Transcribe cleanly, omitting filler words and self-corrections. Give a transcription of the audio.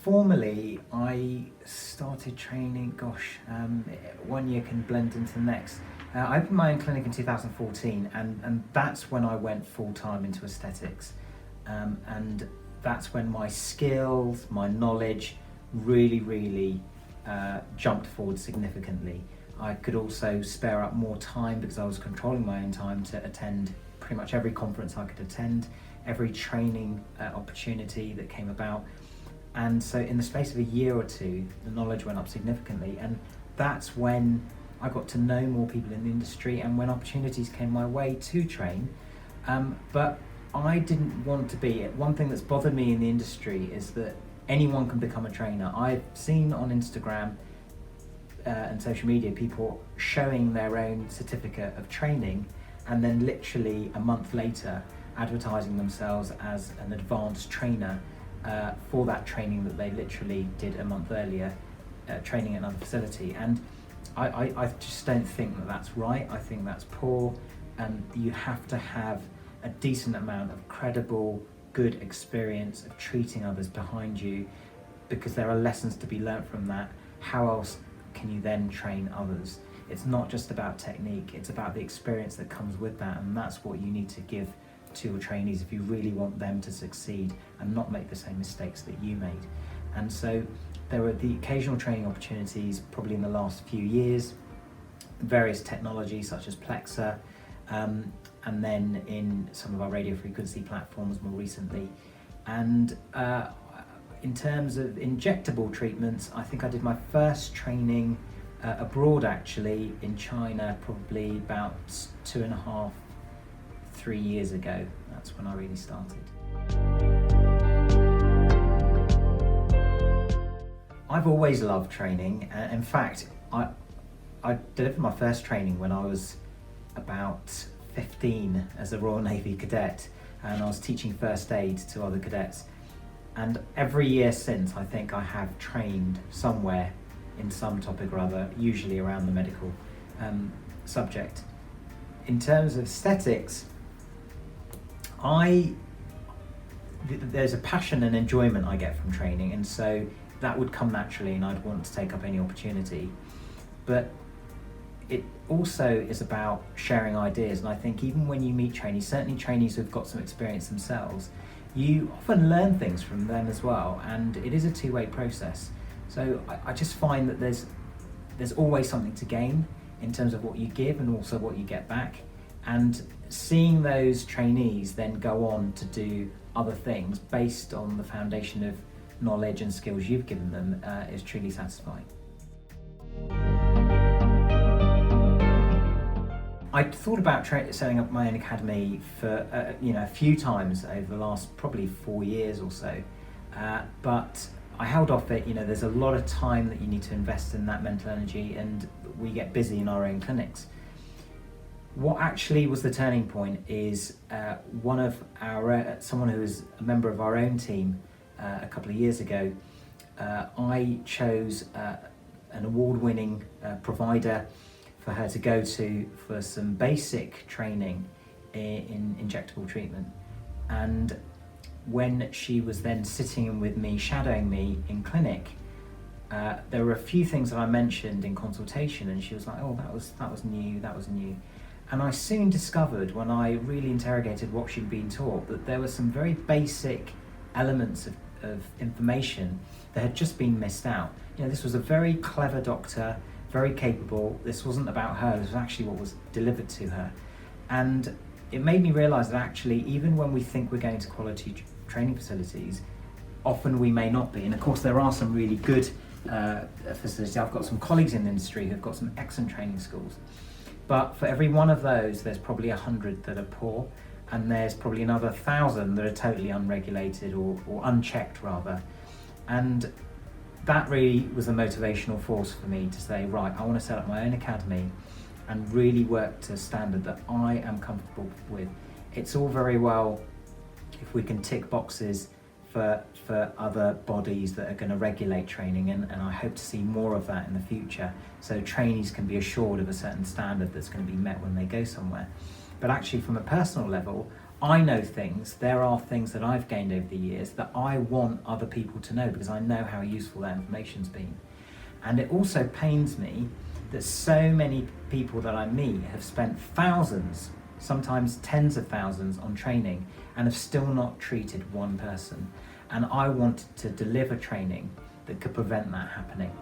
Formally, I started training, 1 year can blend into the next. I opened my own clinic in 2014, and that's when I went full-time into aesthetics. And that's when my skills, my knowledge really jumped forward significantly. I could also spare up more time because I was controlling my own time to attend pretty much every conference I could attend, every training opportunity that came about. And so in the space of a year or two, the knowledge went up significantly, and that's when I got to know more people in the industry and when opportunities came my way to train. But I didn't want to be it. One thing that's bothered me in the industry is that anyone can become a trainer. I've seen on Instagram and social media people showing their own certificate of training and then literally a month later advertising themselves as an advanced trainer for that training that they literally did a month earlier, training at another facility. And I just don't think that that's right. I think that's poor, and you have to have a decent amount of credible, good experience of treating others behind you, because there are lessons to be learnt from that. How else can you then train others? It's not just about technique, it's about the experience that comes with that, and that's what you need to give to your trainees if you really want them to succeed and not make the same mistakes that you made. And so there were the occasional training opportunities probably in the last few years, various technologies such as Plexa, and then in some of our radio frequency platforms more recently. And in terms of injectable treatments, I think I did my first training abroad actually in China probably about 2.5, 3 years ago. That's when I really started. I've always loved training. In fact, I delivered my first training when I was about 15 as a Royal Navy cadet, and I was teaching first aid to other cadets. And every year since, I think I have trained somewhere in some topic or other, usually around the medical subject. In terms of aesthetics, there's a passion and enjoyment I get from training, and so that would come naturally and I'd want to take up any opportunity. But it also is about sharing ideas, and I think even when you meet trainees, certainly trainees who've got some experience themselves, you often learn things from them as well, and it is a two-way process. So I just find that there's always something to gain in terms of what you give and also what you get back, and seeing those trainees then go on to do other things based on the foundation of knowledge and skills you've given them is truly satisfying. I'd thought about setting up my own academy for a few times over the last probably 4 years or so, but I held off it. There's a lot of time that you need to invest in that mental energy, and we get busy in our own clinics. What actually was the turning point is someone who was a member of our own team a couple of years ago. I chose an award-winning provider for her to go to for some basic training in injectable treatment. And when she was then sitting with me, shadowing me in clinic, there were a few things that I mentioned in consultation, and she was like, "Oh, that was new." And I soon discovered, when I really interrogated what she'd been taught, that there were some very basic elements of information that had just been missed out. This was a very clever doctor, very capable. This wasn't about her, this was actually what was delivered to her. And it made me realise that actually, even when we think we're going to quality training facilities, often we may not be. And of course, there are some really good facilities. I've got some colleagues in the industry who've got some excellent training schools. But for every one of those, there's probably 100 that are poor, and there's probably another 1,000 that are totally unregulated or unchecked rather. And that really was a motivational force for me to say, right, I want to set up my own academy and really work to a standard that I am comfortable with. It's all very well if we can tick boxes for other bodies that are going to regulate training, and I hope to see more of that in the future, so trainees can be assured of a certain standard that's going to be met when they go somewhere. But actually, from a personal level, I know things, there are things that I've gained over the years that I want other people to know because I know how useful that information's been. And it also pains me that so many people that I meet have spent thousands, sometimes tens of thousands on training and have still not treated one person. And I wanted to deliver training that could prevent that happening.